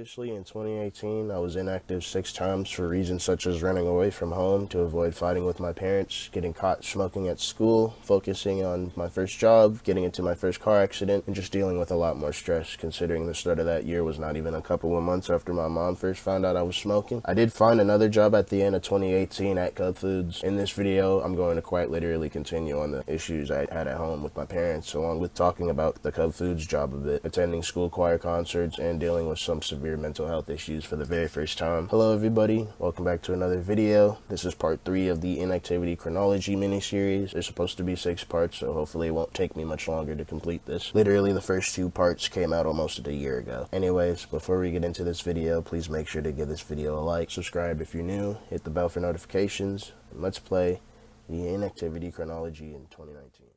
Previously, in 2018, I was inactive 6 times for reasons such as running away from home to avoid fighting with my parents, getting caught smoking at school, focusing on my first job, getting into my first car accident, and just dealing with a lot more stress considering the start of that year was not even a couple of months after my mom first found out I was smoking. I did find another job at the end of 2018 at Cub Foods. In this video, I'm going to quite literally continue on the issues I had at home with my parents, along with talking about the Cub Foods job a bit, attending school choir concerts, and dealing with some severe mental health issues for the very first time. Hello everybody, welcome back to another video. This is part 3 of the inactivity chronology mini-series. There's supposed to be 6 parts, so hopefully it won't take me much longer to complete this. Literally the first 2 parts came out almost a year ago. Anyways, before we get into this video, please make sure to give this video a like, subscribe if you're new, hit the bell for notifications, and let's play the inactivity chronology in 2019.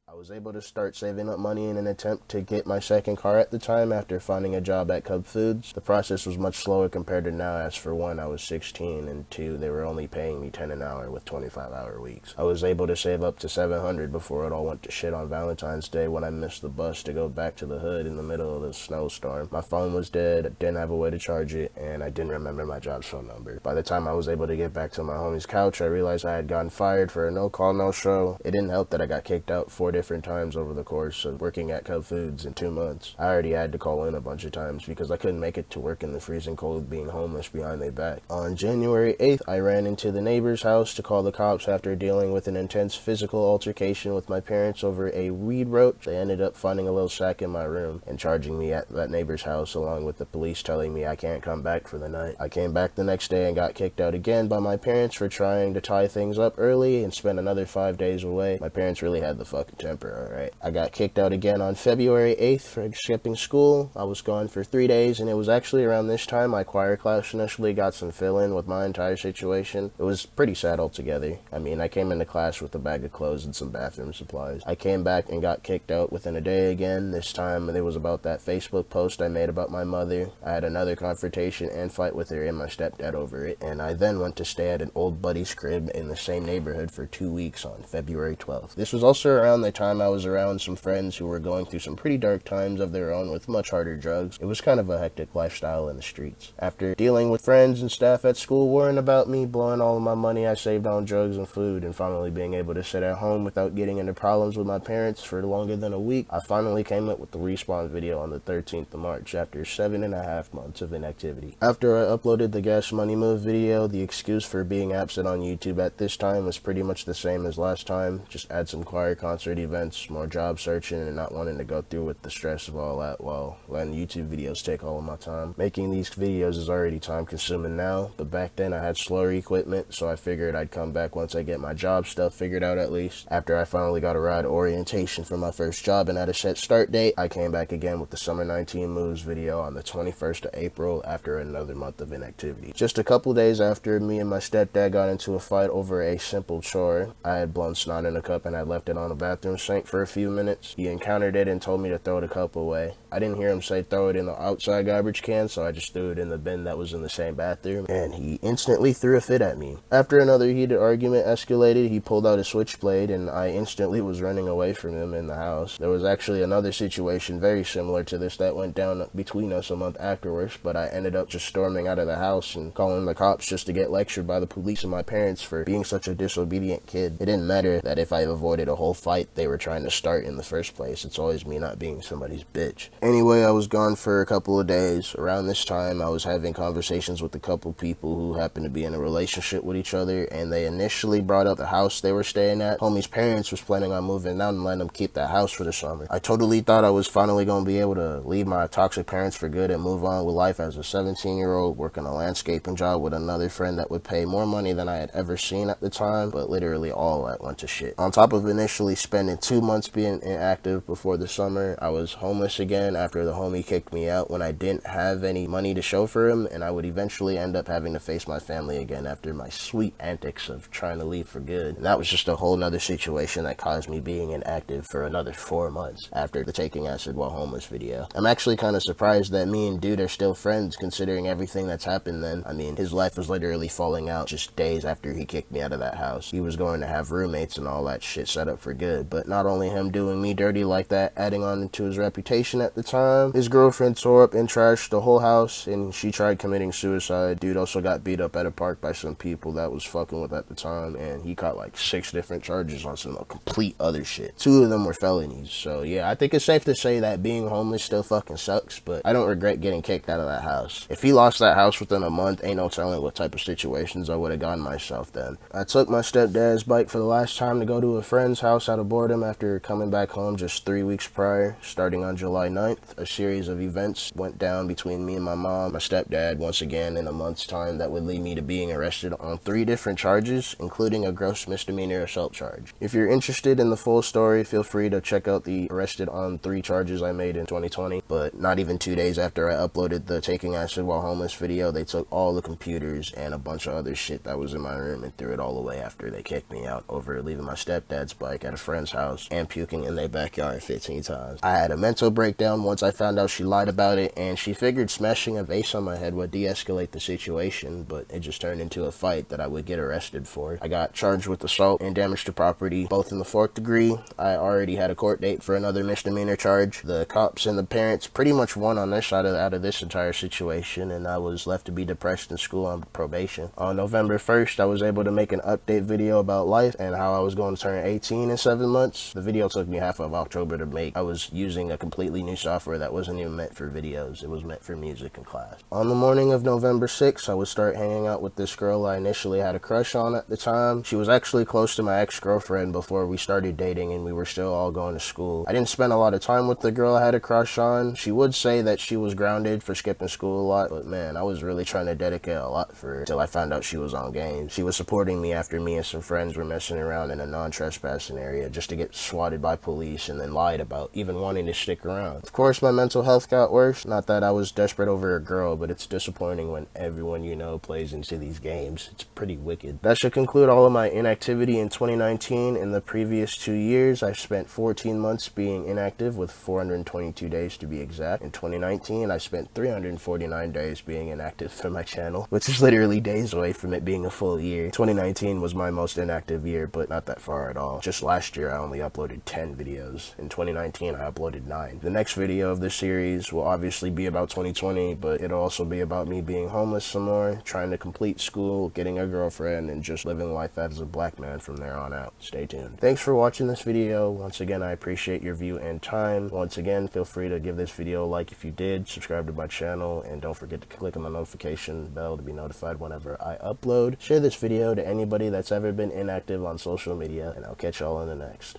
I was able to start saving up money in an attempt to get my second car at the time after finding a job at Cub Foods. The process was much slower compared to now, as for one, I was 16, and 2, they were only paying me $10 an hour with 25-hour weeks. I was able to save up to $700 before it all went to shit on Valentine's Day when I missed the bus to go back to the hood in the middle of the snowstorm. My phone was dead, I didn't have a way to charge it, and I didn't remember my job's phone number. By the time I was able to get back to my homie's couch, I realized I had gotten fired for a no-call, no-show. It didn't help that I got kicked out 4 different times over the course of working at Cub Foods in 2 months. I already had to call in a bunch of times because I couldn't make it to work in the freezing cold being homeless behind their back. On January 8th, I ran into the neighbor's house to call the cops after dealing with an intense physical altercation with my parents over a weed roach. They ended up finding a little sack in my room and charging me at that neighbor's house, along with the police telling me I can't come back for the night. I came back the next day and got kicked out again by my parents for trying to tie things up early and spent another 5 days away. My parents really had the fucking temper, alright? I got kicked out again on February 8th for skipping school. I was gone for 3 days, and it was actually around this time my choir class initially got some fill-in with my entire situation. It was pretty sad altogether. I mean, I came into class with a bag of clothes and some bathroom supplies. I came back and got kicked out within a day again. This time it was about that Facebook post I made about my mother. I had another confrontation and fight with her and my stepdad over it, and I then went to stay at an old buddy's crib in the same neighborhood for 2 weeks on February 12th. This was also around the time I was around some friends who were going through some pretty dark times of their own with much harder drugs. It was kind of a hectic lifestyle in the streets. After dealing with friends and staff at school worrying about me, blowing all of my money I saved on drugs and food, and finally being able to sit at home without getting into problems with my parents for longer than a week, I finally came up with the respawn video on the 13th of March after 7.5 months of inactivity. After I uploaded the Gas Money Move video, the excuse for being absent on YouTube at this time was pretty much the same as last time. Just add some choir concert events, more job searching, and not wanting to go through with the stress of all that while letting YouTube videos take all of my time. Making these videos is already time consuming now, but back then I had slower equipment, so I figured I'd come back once I get my job stuff figured out at least. After I finally got a ride orientation for my first job and had a set start date, I came back again with the Summer 19 Moves video on the 21st of April after another month of inactivity. Just a couple days after me and my stepdad got into a fight over a simple chore. I had blown snot in a cup and I left it on a bathroom sink for a few minutes. He encountered it and told me to throw the cup away. I didn't hear him say throw it in the outside garbage can, so I just threw it in the bin that was in the same bathroom, and he instantly threw a fit at me. After another heated argument escalated, he pulled out a switchblade and I instantly was running away from him in the house. There was actually another situation very similar to this that went down between us a month afterwards, but I ended up just storming out of the house and calling the cops just to get lectured by the police and my parents for being such a disobedient kid. It didn't matter that if I avoided a whole fight they were trying to start in the first place. It's always me not being somebody's bitch. Anyway, I was gone for a couple of days. Around this time, I was having conversations with a couple people who happened to be in a relationship with each other, and they initially brought up the house they were staying at. Homie's parents was planning on moving out and letting them keep that house for the summer. I totally thought I was finally going to be able to leave my toxic parents for good and move on with life as a 17-year-old working a landscaping job with another friend that would pay more money than I had ever seen at the time, but literally all that went to shit. On top of initially spending 2 months months being inactive before the summer. I was homeless again after the homie kicked me out when I didn't have any money to show for him, and I would eventually end up having to face my family again after my sweet antics of trying to leave for good. And that was just a whole nother situation that caused me being inactive for another 4 months after the taking acid while homeless video. I'm actually kind of surprised that me and dude are still friends considering everything that's happened then. I mean, his life was literally falling out just days after he kicked me out of that house. He was going to have roommates and all that shit set up for good, but not only him doing me dirty like that, adding on to his reputation at the time, his girlfriend tore up and trashed the whole house, and she tried committing suicide. Dude also got beat up at a park by some people that was fucking with at the time, and he caught like 6 different charges on some complete other shit. 2 of them were felonies. So yeah, I think it's safe to say that being homeless still fucking sucks, but I don't regret getting kicked out of that house. If he lost that house within a month, ain't no telling what type of situations I would have gotten myself then. I took my stepdad's bike for the last time to go to a friend's house out of boredom after coming back home just 3 weeks prior. Starting on July 9th, a series of events went down between me and my mom, my stepdad, once again in a month's time that would lead me to being arrested on 3 different charges, including a gross misdemeanor assault charge. If you're interested in the full story, feel free to check out the arrested on 3 charges I made in 2020, but not even 2 days after I uploaded the taking acid while homeless video, they took all the computers and a bunch of other shit that was in my room and threw it all away after they kicked me out over leaving my stepdad's bike at a friend's house and puking in their backyard 15 times. I had a mental breakdown once I found out she lied about it, and she figured smashing a vase on my head would de-escalate the situation, but it just turned into a fight that I would get arrested for. I got charged with assault and damage to property, both in the 4th degree. I already had a court date for another misdemeanor charge. The cops and the parents pretty much won on their side out of this entire situation, and I was left to be depressed in school on probation. On November 1st, I was able to make an update video about life and how I was going to turn 18 in 7 months. The video took me half of October to make. I was using a completely new software that wasn't even meant for videos. It was meant for music and class. On the morning of November 6th, I would start hanging out with this girl I initially had a crush on at the time. She was actually close to my ex-girlfriend before we started dating, and we were still all going to school. I didn't spend a lot of time with the girl I had a crush on. She would say that she was grounded for skipping school a lot, but man, I was really trying to dedicate a lot for her till I found out she was on games. She was supporting me after me and some friends were messing around in a non-trespassing area just to get swatted by police and then lied about even wanting to stick around. Of course, my mental health got worse. Not that I was desperate over a girl, but it's disappointing when everyone you know plays into these games. It's pretty wicked. That should conclude all of my inactivity in 2019. In the previous 2 years, I've spent 14 months being inactive, with 422 days to be exact. In 2019, I spent 349 days being inactive for my channel, which is literally days away from it being a full year. 2019 was my most inactive year, but not that far at all. Just last year, I only uploaded 10 videos. In 2019, I uploaded 9. The next video of this series will obviously be about 2020, but it'll also be about me being homeless some more, trying to complete school, getting a girlfriend, and just living life as a black man from there on out. Stay tuned. Thanks for watching this video. Once again, I appreciate your view and time. Once again, feel free to give this video a like if you did, subscribe to my channel, and don't forget to click on the notification bell to be notified whenever I upload. Share this video to anybody that's ever been inactive on social media, and I'll catch y'all in the next.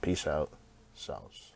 Peace out. Sauce.